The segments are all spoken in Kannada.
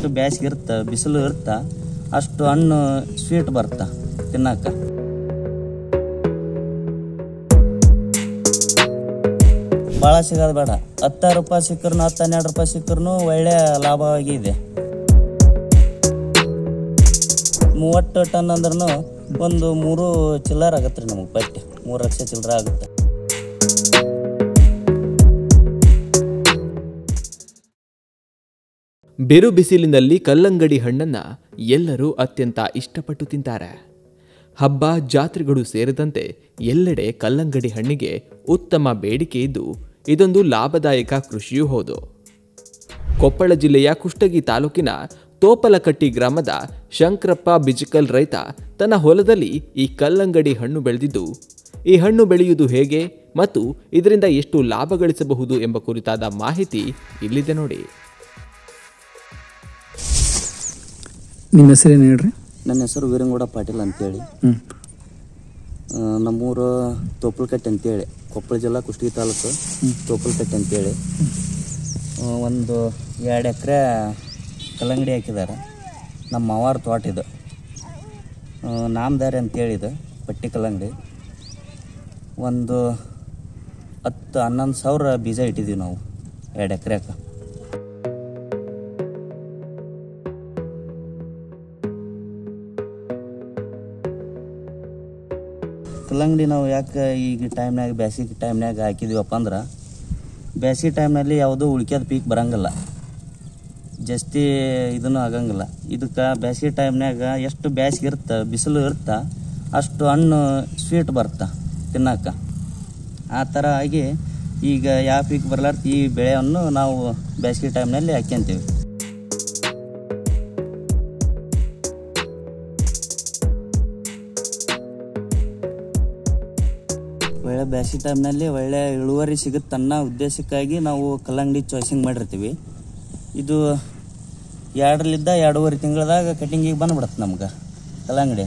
ಎಷ್ಟು ಬ್ಯಾಸಿಗೆ ಇರುತ್ತೆ ಬಿಸಿಲು ಇರುತ್ತೆ ಅಷ್ಟು ಹಣ್ಣು ಸ್ವೀಟ್ ಬರುತ್ತೆ ತಿನ್ನಕ್ಕೆ. ಭಾಳ ಸಿಗೋದು ಬೇಡ, 10 ರೂಪಾಯಿ ಸಿಕ್ಕರೂ 10-12 ರೂಪಾಯಿ ಸಿಕ್ಕರೂ ಒಳ್ಳೆ ಲಾಭವಾಗಿದೆ. 30 ಟನ್ ಅಂದ್ರೂ ಒಂದು 3 ಚಿಲ್ಲರ್ ಆಗತ್ತೆ ರೀ ನಮಗೆ ಪಟ್ಟಿ, 3 ಲಕ್ಷ ಚಿಲ್ಲರ ಆಗುತ್ತೆ. ಬಿರು ಬಿಸಿಲಿನಲ್ಲಿ ಕಲ್ಲಂಗಡಿ ಹಣ್ಣನ್ನು ಎಲ್ಲರೂ ಅತ್ಯಂತ ಇಷ್ಟಪಟ್ಟು ತಿಂತಾರೆ. ಹಬ್ಬ ಜಾತ್ರೆಗಳು ಸೇರಿದಂತೆ ಎಲ್ಲೆಡೆ ಕಲ್ಲಂಗಡಿ ಹಣ್ಣಿಗೆ ಉತ್ತಮ ಬೇಡಿಕೆ ಇದ್ದು ಇದೊಂದು ಲಾಭದಾಯಕ ಕೃಷಿಯೂ ಹೌದು. ಕೊಪ್ಪಳ ಜಿಲ್ಲೆಯ ಕುಷ್ಟಗಿ ತಾಲೂಕಿನ ತೋಪಲಕಟ್ಟಿ ಗ್ರಾಮದ ಶಂಕರಪ್ಪ ಬಿಜಿಕಲ್ ರೈತ ತನ್ನ ಹೊಲದಲ್ಲಿ ಈ ಕಲ್ಲಂಗಡಿ ಹಣ್ಣು ಬೆಳೆದಿದ್ದು, ಈ ಹಣ್ಣು ಬೆಳೆಯುವುದು ಹೇಗೆ ಮತ್ತು ಇದರಿಂದ ಎಷ್ಟು ಲಾಭ ಗಳಿಸಬಹುದು ಎಂಬ ಕುರಿತಾದ ಮಾಹಿತಿ ಇಲ್ಲಿದೆ ನೋಡಿ. ನಿಮ್ಮ ಹೆಸರೇನು ಹೇಳ್ರಿ? ನನ್ನ ಹೆಸರು ವೀರಂಗೌಡ ಪಾಟೀಲ್ ಅಂತೇಳಿ. ನಮ್ಮೂರು ತೋಪಲಕಟ್ಟಿ ಅಂತೇಳಿ, ಕೊಪ್ಪಳ ಜಿಲ್ಲಾ ಕುಷ್ಟಗಿ ತಾಲೂಕು ತೋಪಲಕಟ್ಟಿ ಅಂತೇಳಿ. ಒಂದು 2 ಎಕರೆ ಕಲ್ಲಂಗಡಿ ಹಾಕಿದ್ದಾರೆ. ನಮ್ಮ ಮಾವಾರ ತೋಟ ಇದು, ನಾಮದಾರಿ ಅಂತೇಳಿದು ಪಟ್ಟಿ ಕಲ್ಲಂಗಡಿ. ಒಂದು 10-11 ಸಾವಿರ ಬೀಜ ಇಟ್ಟಿದ್ದೀವಿ ನಾವು 2 ಎಕರೆಗೆ. ಕಲ್ಲಂಗಡಿ ನಾವು ಯಾಕೆ ಈಗ ಟೈಮ್ನಾಗ ಬೇಸಿಗೆ ಟೈಮ್ನಾಗ ಹಾಕಿದ್ದೀವಪ್ಪ ಅಂದ್ರೆ, ಬೇಸಿಗೆ ಟೈಮ್ನಲ್ಲಿ ಯಾವುದೂ ಉಳ್ಕ್ಯದ ಪೀಕ್ ಬರೋಂಗಿಲ್ಲ, ಜಾಸ್ತಿ ಇದನ್ನು ಆಗಂಗಿಲ್ಲ. ಇದಕ್ಕೆ ಬೇಸಿಗೆ ಟೈಮ್ನಾಗ ಎಷ್ಟು ಬೇಸಿಗೆ ಇರುತ್ತೆ ಬಿಸಿಲು ಇರುತ್ತೆ ಅಷ್ಟು ಹಣ್ಣು ಸ್ವೀಟ್ ಬರುತ್ತೆ ತಿನ್ನಕ್ಕೆ. ಆ ಥರ ಆಗಿ ಈಗ ಯಾವ ಪೀಕ್ ಬರಲಾರ್ದು ಈ ಬೆಳೆಯನ್ನು ನಾವು ಬೇಸಿಗೆ ಟೈಮ್ನಲ್ಲಿ ಹಾಕ್ಯಂತೀವಿ. ಒಳ್ಳೆ ಬೇಸಿಗೆ ಟೈಮ್ನಲ್ಲಿ ಒಳ್ಳೆ ಇಳುವರಿ ಸಿಗುತ್ತೆ ಅನ್ನೋ ಉದ್ದೇಶಕ್ಕಾಗಿ ನಾವು ಕಲ್ಲಂಗಡಿ ಚಾಯ್ಸಿಂಗ್ ಮಾಡಿರ್ತೀವಿ. ಇದು 2ರಿಂದ 2.5 ತಿಂಗಳದಾಗ ಕಟಿಂಗಿಗೆ ಬಂದುಬಿಡುತ್ತೆ ನಮ್ಗೆ ಕಲ್ಲಂಗಡಿ.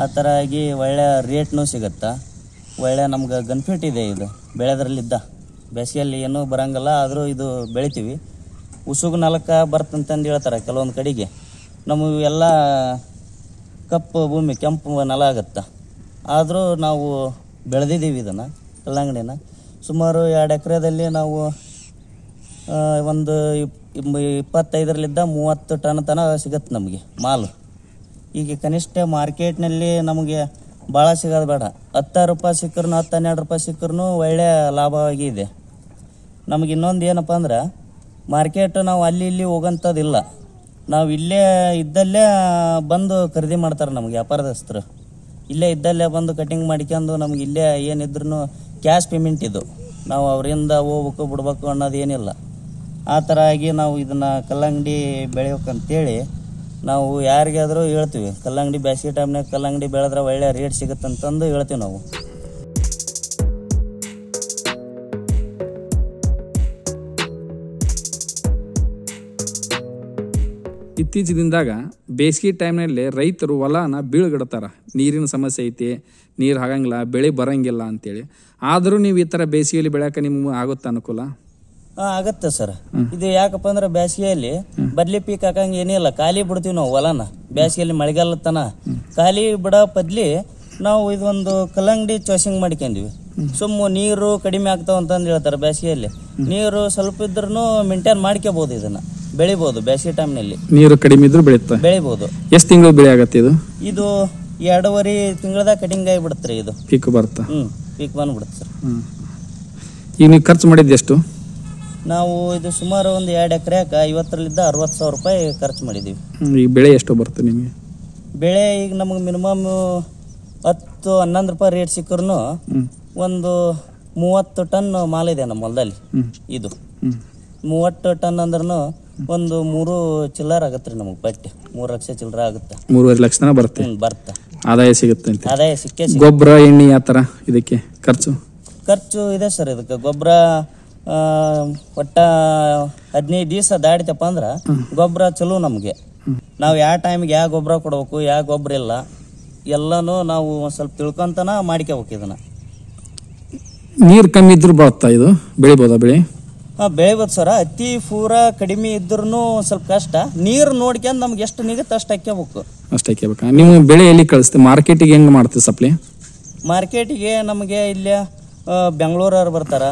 ಆ ಥರ ಆಗಿ ಒಳ್ಳೆ ರೇಟ್ನೂ ಸಿಗುತ್ತೆ, ಒಳ್ಳೆ ನಮ್ಗೆ ಬೆನಿಫಿಟ್ ಇದೆ ಇದು ಬೆಳೆದ್ರಲ್ಲಿದ್ದ. ಬೇಸಿಗೆಯಲ್ಲಿ ಏನೂ ಬರೋಂಗಿಲ್ಲ, ಆದರೂ ಇದು ಬೆಳಿತೀವಿ. ಉಸುಗು ನೆಲಕ್ಕೆ ಬರ್ತಂತಂದು ಹೇಳ್ತಾರೆ ಕೆಲವೊಂದು ಕಡೆಗೆ. ನಮಗೆ ಎಲ್ಲ ಕಪ್ಪು ಭೂಮಿ, ಕೆಂಪು ನೆಲ ಆಗುತ್ತೆ, ಆದರೂ ನಾವು ಬೆಳೆದಿದ್ದೀವಿ ಇದನ್ನು ಕಲ್ಲಂಗಡಿನ. ಸುಮಾರು 2 ಎಕರೆದಲ್ಲಿ ನಾವು ಒಂದು 25ರಿಂದ 30 ಟನ್ ತನಕ ಸಿಗುತ್ತೆ ನಮಗೆ ಮಾಲು. ಈಗ ಕನಿಷ್ಠ ಮಾರ್ಕೆಟ್ನಲ್ಲಿ ನಮಗೆ ಭಾಳ ಸಿಗೋದು ಬೇಡ, 10 ರೂಪಾಯಿ ಸಿಕ್ಕರೂ 10-12 ರೂಪಾಯಿ ಸಿಕ್ಕರೂ ಒಳ್ಳೆ ಲಾಭವಾಗಿದೆ ನಮಗೆ. ಇನ್ನೊಂದು ಏನಪ್ಪ ಅಂದ್ರೆ, ಮಾರ್ಕೆಟ್ ನಾವು ಅಲ್ಲಿ ಇಲ್ಲಿ ಹೋಗೋಂಥದ್ದಿಲ್ಲ, ನಾವು ಇಲ್ಲೇ ಇದ್ದಲ್ಲೇ ಬಂದು ಖರೀದಿ ಮಾಡ್ತಾರೆ ನಮಗೆ ವ್ಯಾಪಾರದಸ್ಥರು. ಇಲ್ಲೇ ಇದ್ದಲ್ಲೇ ಬಂದು ಕಟಿಂಗ್ ಮಾಡ್ಕೊಂಡು ನಮ್ಗೆ ಇಲ್ಲೇ ಏನಿದ್ರು ಕ್ಯಾಶ್ ಪೇಮೆಂಟ್ ಇದು, ನಾವು ಅವರಿಂದ ಹೋಗ್ಬೇಕು ಬಿಡ್ಬೇಕು ಅನ್ನೋದು ಏನಿಲ್ಲ. ಆ ಥರ ಆಗಿ ನಾವು ಇದನ್ನು ಕಲ್ಲಂಗಡಿ ಬೆಳೆಯೋಕ್ಕಂತೇಳಿ ನಾವು ಯಾರಿಗಾದರೂ ಹೇಳ್ತೀವಿ, ಕಲ್ಲಂಗಡಿ ಬೇಸಿಗೆ ಟೈಮ್ನಾಗ ಕಲ್ಲಂಗಡಿ ಬೆಳೆದ್ರೆ ಒಳ್ಳೆ ರೇಟ್ ಸಿಗುತ್ತಂತಂದು ಹೇಳ್ತೀವಿ ನಾವು. ಇತ್ತೀಚಿನ ದಿನದಾಗ ಬೇಸಿಗೆ ಟೈಮ್ನಲ್ಲಿ ರೈತರು ಹೊಲನ ಬೀಳ್ಗಡ್ತಾರ, ನೀರಿನ ಸಮಸ್ಯೆ ಐತಿ, ನೀರು ಹಾಗಂಗಿಲ್ಲ, ಬೆಳೆ ಬರಂಗಿಲ್ಲ ಅಂತೇಳಿ. ಆದರೂ ನೀವು ಈ ಥರ ಬೇಸಿಗೆಯಲ್ಲಿ ಬೆಳೆಯೋಕೆ ನಿಮ್ಗೆ ಆಗುತ್ತೆ ಅನುಕೂಲ? ಆಗತ್ತೆ ಸರ್. ಇದು ಯಾಕಪ್ಪ ಅಂದ್ರೆ ಬೇಸಿಗೆಯಲ್ಲಿ ಬದ್ಲಿ ಪೀಕ್ ಹಾಕಂಗೆ ಏನಿಲ್ಲ, ಖಾಲಿ ಬಿಡ್ತೀವಿ ನಾವು ಹೊಲನ. ಬೇಸಿಗೆಯಲ್ಲಿ ಮಳೆಗಾಲ ತನ ಖಾಲಿ ಬಿಡೋ ಬದ್ಲಿ ನಾವು ಇದೊಂದು ಕಲ್ಲಂಗಡಿ ಚಾಯ್ಸಿಂಗ್ ಮಾಡ್ಕೊಂಡಿವಿ. ನೀರು ಕಡಿಮೆ ಆಗ್ತಾವ ಅಂತಂದು ಹೇಳ್ತಾರೆ. ಬೇಸಿಗೆಯಲ್ಲಿ ನೀರು ಸ್ವಲ್ಪ ಇದ್ರೂ ಮೇಂಟೈನ್ ಮಾಡ್ಕೋಬಹುದು, ಇದನ್ನ ಬೆಳಿಬಹುದು. ಬೇಸಿಗೆ ಟೈಮ್ನಲ್ಲಿ ನೀರು ಕಡಿಮೆ ಇದ್ರೂ ಬೆಳಿಬಹುದು. ಎಷ್ಟು ತಿಂಗಳು ಬೆಳೆ ಆಗತ್ತೆ ಇದು? ಇದು 2.5 ತಿಂಗಳದಾಗ ಕಟಿಂಗ್ ಆಗಿ ಬಿಡುತ್ತೆ ಇದು, ಪೀಕ್ ಬರುತ್ತೆ. ಪೀಕ್ ಬಂದ್ಬಿಡುತ್ತೆ ಸರ್. ಈಗ ನೀವು ಖರ್ಚು ಮಾಡಿದ್ದು ಎಷ್ಟು? ನಾವು ಇದು ಸುಮಾರು ಒಂದು 2 ಎಕರೆಗೆ 50ರಿಂದ 60 ಸಾವಿರ ರೂಪಾಯಿ ಖರ್ಚು ಮಾಡಿದ್ದೀವಿ. ಈ ಬೆಳೆ ಎಷ್ಟು ಬರುತ್ತೆ ನಿಮಗೆ? ಬೆಳೆ ಈಗ ನಮಗೆ ಮಿನಿಮಮ್ 10-11 ರೂಪಾಯಿ ರೇಟ್ ಸಿಕ್ಕರೂ ಒಂದು 30 ಟನ್ ಮಾಲ್ ಇದೆ ನಮ್ಮ ಹೊಲದಲ್ಲಿ. ಇದು 30 ಟನ್ ಅಂದ್ರೂ ಒಂದು 3 ಚಿಲ್ಲರ್ ಆಗತ್ತೆ ರೀ ನಮಗೆ ಪಟ್ಟಿ, 3 ಲಕ್ಷ ಚಿಲ್ಲರ ಆಗುತ್ತೆ. 3.5 ಲಕ್ಷ ತನಕ ಬರುತ್ತೆ. ಆದಾಯ ಸಿಗುತ್ತೆ. ಆದಾಯ ಸಿಕ್ಕೇ. ಗೊಬ್ಬರ ಎಣ್ಣೆ ಯಾವ ಥರ ಇದಕ್ಕೆ ಖರ್ಚು ಇದೆ ಸರ್. ಇದಕ್ಕೆ ಗೊಬ್ಬರ ಒಟ್ಟ 15 ದಿವಸ ದಾಡಿತಪ್ಪ ಅಂದ್ರೆ ಗೊಬ್ಬರ ಚಲೋ ನಮಗೆ. ನಾವು ಯಾವ ಟೈಮಿಗೆ ಯಾವ ಗೊಬ್ಬರ ಕೊಡ್ಬೇಕು, ಯಾವ ಗೊಬ್ಬರ ಇಲ್ಲ, ಎಲ್ಲನೂ ನಾವು ಒಂದು ಸ್ವಲ್ಪ ತಿಳ್ಕೊಂತನ ಮಾಡ್ಕೋಬೇಕು ಇದನ್ನ. ನೀರು ಕಮ್ಮಿ ಇದ್ರೂ ಬರುತ್ತಾ ಇದು? ಬೆಳಿಬೋದಾ ಬೆಳೆ? ಬೆಳಿಬೋದು ಸರ. ಅತಿ ಪೂರ ಕಡಿಮೆ ಇದ್ರೂ ಸ್ವಲ್ಪ ಕಷ್ಟ. ನೀರು ನೋಡ್ಕೊಂಡು ನಮ್ಗೆ ಎಷ್ಟು ನಿಗತ್ತೆ ಅಷ್ಟು ಹಾಕ್ಯಬೇಕು. ಅಷ್ಟು ಹಾಕ್ಯಬೇಕಾ? ನೀವು ಬೆಳೆ ಎಲ್ಲಿ ಕಳಿಸ್ತೀವಿ? ಮಾರ್ಕೆಟಿಗೆ ಹೆಂಗೆ ಮಾಡ್ತೀವಿ ಸಪ್ಲೈ? ಮಾರ್ಕೆಟಿಗೆ ನಮಗೆ ಇಲ್ಲೇ ಬೆಂಗಳೂರವ್ರು ಬರ್ತಾರ,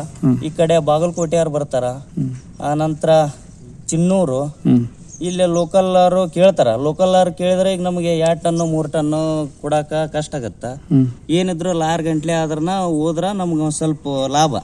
ಈ ಕಡೆ ಬಾಗಲಕೋಟೆಯವ್ರು ಬರ್ತಾರ, ಆನಂತರ ಚಿನ್ನೂರು, ಇಲ್ಲೇ ಲೋಕಲ್ಲಾರು ಕೇಳ್ತಾರ. ಲೋಕಲ್ಲಾರು ಕೇಳಿದ್ರೆ ಈಗ ನಮಗೆ 2 ಟನ್ನು 3 ಟನ್ನು ಕೊಡಾಕ ಕಷ್ಟ ಆಗತ್ತ. ಏನಿದ್ರು 6 ಗಂಟೆ ಆದ್ರನ ಹೋದ್ರ ನಮ್ಗೆ ಒಂದು ಸ್ವಲ್ಪ ಲಾಭ.